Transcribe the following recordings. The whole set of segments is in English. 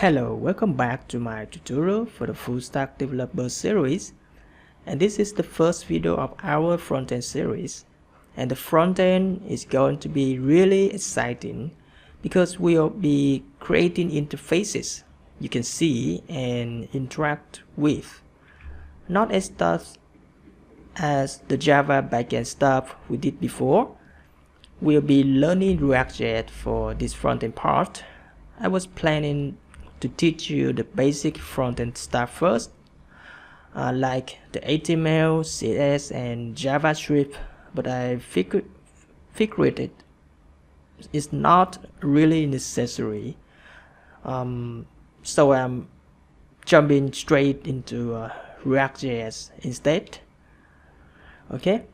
Hello, welcome back to my tutorial for the Fullstack Developer series, and this is the first video of our front-end series, and the front-end is going to be really exciting because we'll be creating interfaces you can see and interact with, not as stuff as the Java backend stuff we did before. We'll be learning React.js for this front-end part. I was planning to teach you the basic front-end stuff first, like the HTML, CSS, and JavaScript, but I figured it's not really necessary. So I'm jumping straight into React.js instead. Okay.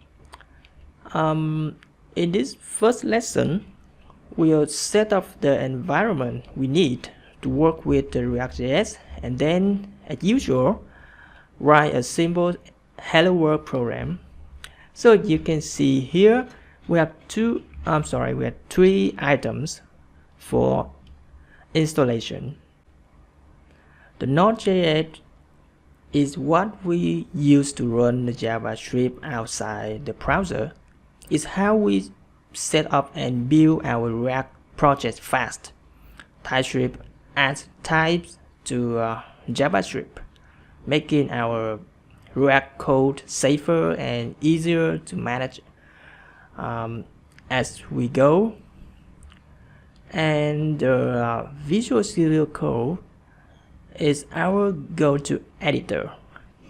In this first lesson, we'll set up the environment we need to work with the React.js, and then, as usual, write a simple Helloworld program. So you can see here we have three items for installation. The Node.js is what we use to run the JavaScript outside the browser. It's how we set up and build our React project fast. TypeScript adds types to JavaScript, making our React code safer and easier to manage as we go. And the Visual Studio Code is our go-to editor,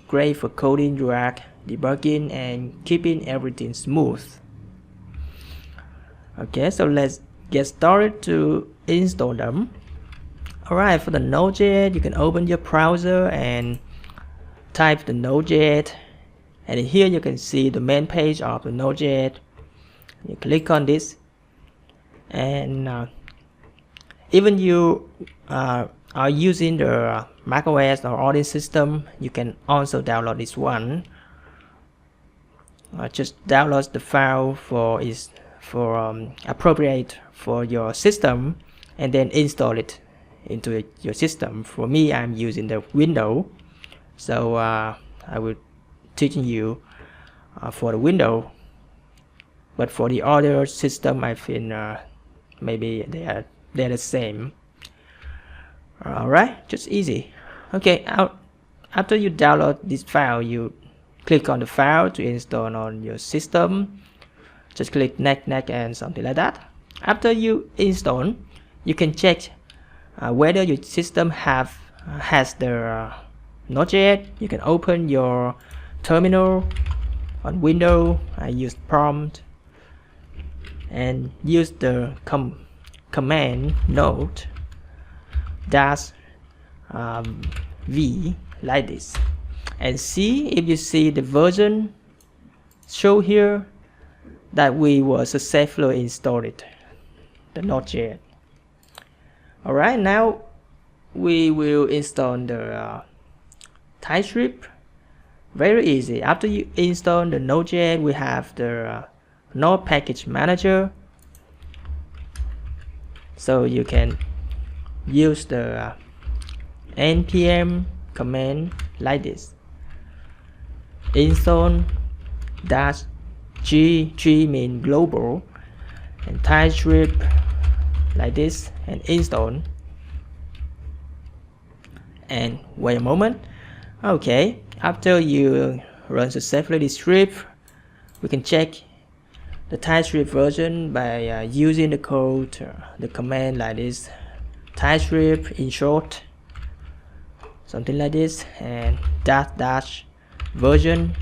great for coding React, debugging, and keeping everything smooth. Okay, so let's get started to install them. Alright, for the Node.js, you can open your browser and type the Node.js, and here you can see the main page of the Node.js. You click on this, and even you are using the macOS or operating system, you can also download this one. Just download the file for appropriate for your system, and then install it into your system. For me, I'm using the Windows, so I will teaching you for the Windows, but for the other system, I think maybe they're the same. Alright, just easy. Okay, after you download this file, you click on the file to install on your system. Just click next and something like that. After you install, you can check whether your system has the Node.js. You can open your terminal on Windows. I use prompt and use the command node -v like this, and see if you see the version show here that we were successfully installed the Node.js. Alright, now we will install the TypeScript. Very easy. After you install the Node.js, we have the Node Package Manager, so you can use the npm command like this, install -g mean global, and TypeScript like this, and install, and wait a moment. Okay, after you run successfully this script, we can check the TypeScript version by using the code, the command like this, TypeScript in short, something like this, and -- version.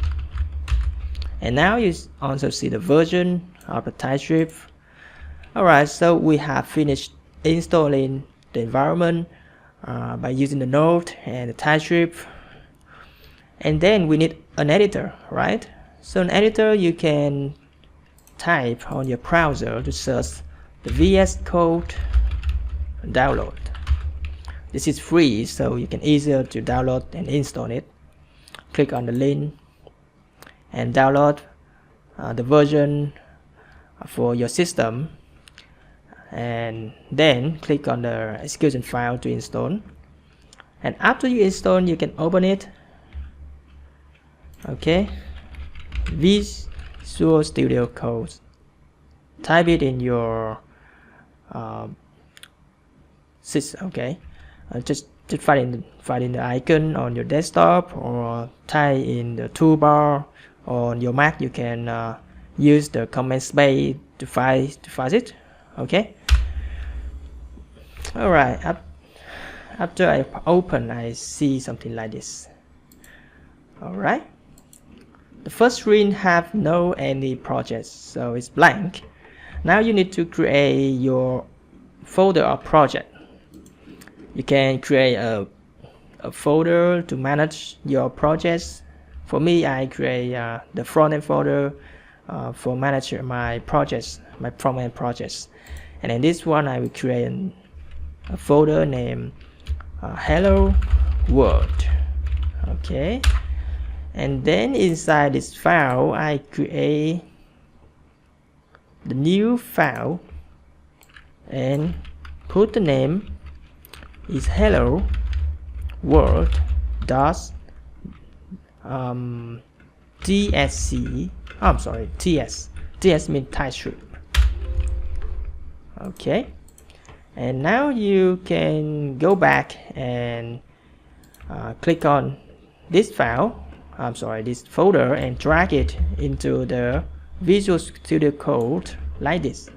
And now you also see the version of the TypeScript. Alright, so we have finished installing the environment by using the Node and the TypeScript. And then we need an editor, right? So an editor, you can type on your browser to search the VS Code and download. This is free, so you can easier to download and install it. Click on the link and download the version for your system, and then click on the execution file to install. And after you install, you can open it. Okay, Visual Studio Code. Type it in your system. Okay, just find in the icon on your desktop, or type in the toolbar on your Mac. You can use the command space to find it. Okay. All right. After I open, I see something like this. All right. The first screen have no any projects, so it's blank. Now you need to create your folder or project. You can create a folder to manage your projects. For me, I create the front-end folder for managing my projects, my front-end projects. And in this one, I will create a folder named Helloworld. Okay. And then inside this file, I create the new file and put the name is hello world dot tsc. I'm sorry, ts means TypeScript. Okay, and now you can go back and click on this file, this folder, and drag it into the Visual Studio Code like this.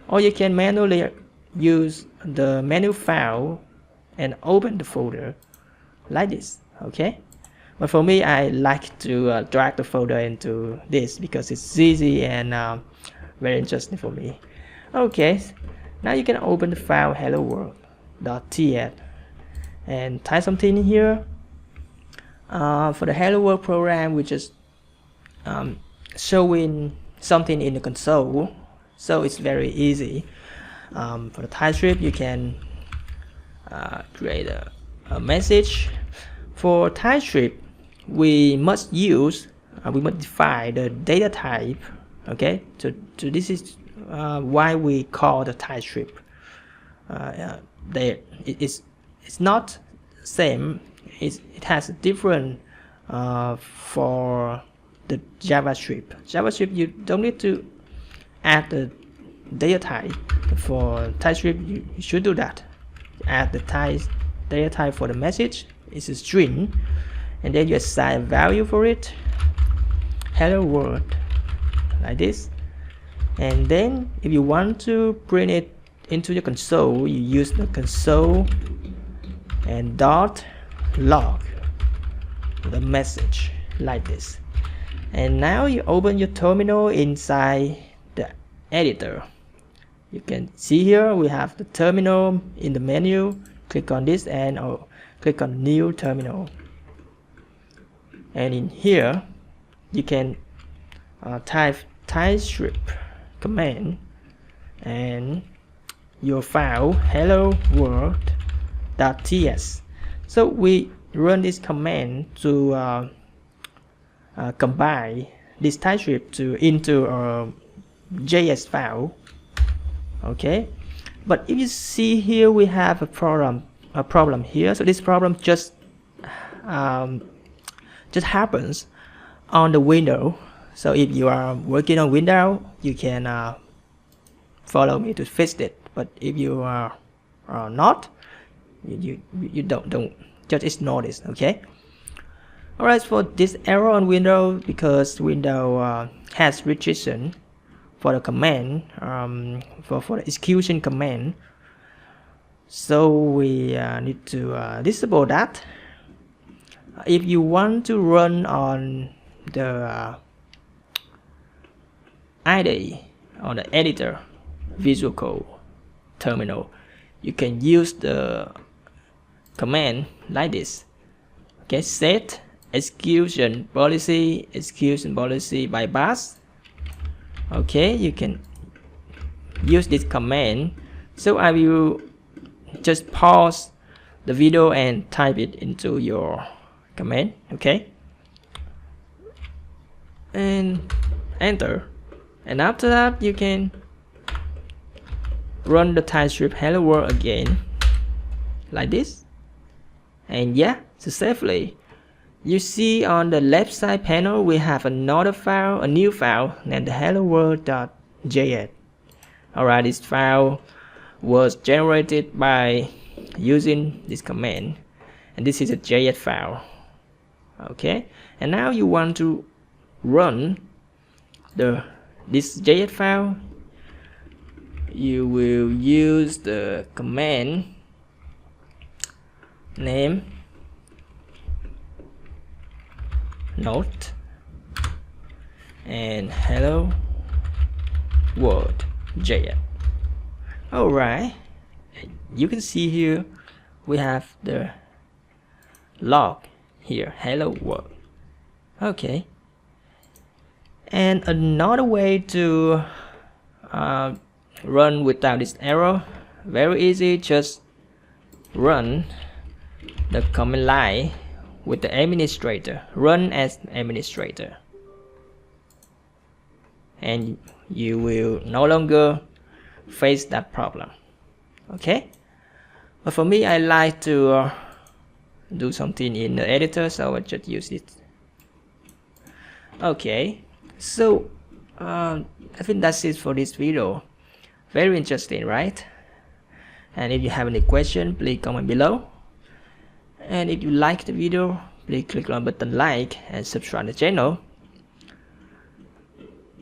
Or you can manually use the menu file and open the folder like this. Okay, but for me, I like to drag the folder into this because it's easy and very interesting for me. Okay, now you can open the file helloworld.ts and type something in here. For the Hello World program, we just showing something in the console, so it's very easy. For the TypeScript, you can create a message. For TypeScript, we must define the data type. Okay, so this is why we call the TypeScript. It's not same. It has a different for the JavaScript. JavaScript, you don't need to add the data type. For TypeScript, you should do that. Add the data type for the message. It's a string, and then you assign a value for it. Hello world, like this. And then if you want to print it into your console, you use the console and .log the message like this. And now you open your terminal inside the editor. You can see here we have the terminal in the menu. Click on this and click on new terminal. And in here you can type TypeScript command and your file hello world.ts. So we run this command to combine this TypeScript into a JS file. Okay, but if you see here, we have a problem here. So this problem just happens on the window. So if you are working on Windows, you can follow me to fix it. But if you are not, you don't just ignore this. Okay. Alright, for this error on Windows, because Windows has restriction for the command, for the execution command, so we need to disable that. If you want to run on the IDE on the editor Visual Code terminal, you can use the command like this. Okay, set execution policy bypass. Okay, you can use this command. So I will just pause the video and type it into your command. Okay, and enter. And after that, you can run the TypeScript hello world again like this. And yeah, successfully. You see on the left side panel we have another file, a new file named helloworld.js. Alright, this file was generated by using this command, and this is a JS file. Okay, and now you want to run this JS file. You will use the command name note and hello world JS. Alright, you can see here we have the log here, hello world. Okay, and another way to run without this error, very easy, just run the command line with the administrator, run as administrator, and you will no longer face that problem. Okay, but for me I like to do something in the editor, so I just use it. Okay, so I think that's it for this video. Very interesting, right? And if you have any question, please comment below. And if you like the video, please click on the button like and subscribe to the channel.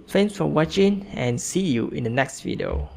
Thanks for watching and see you in the next video.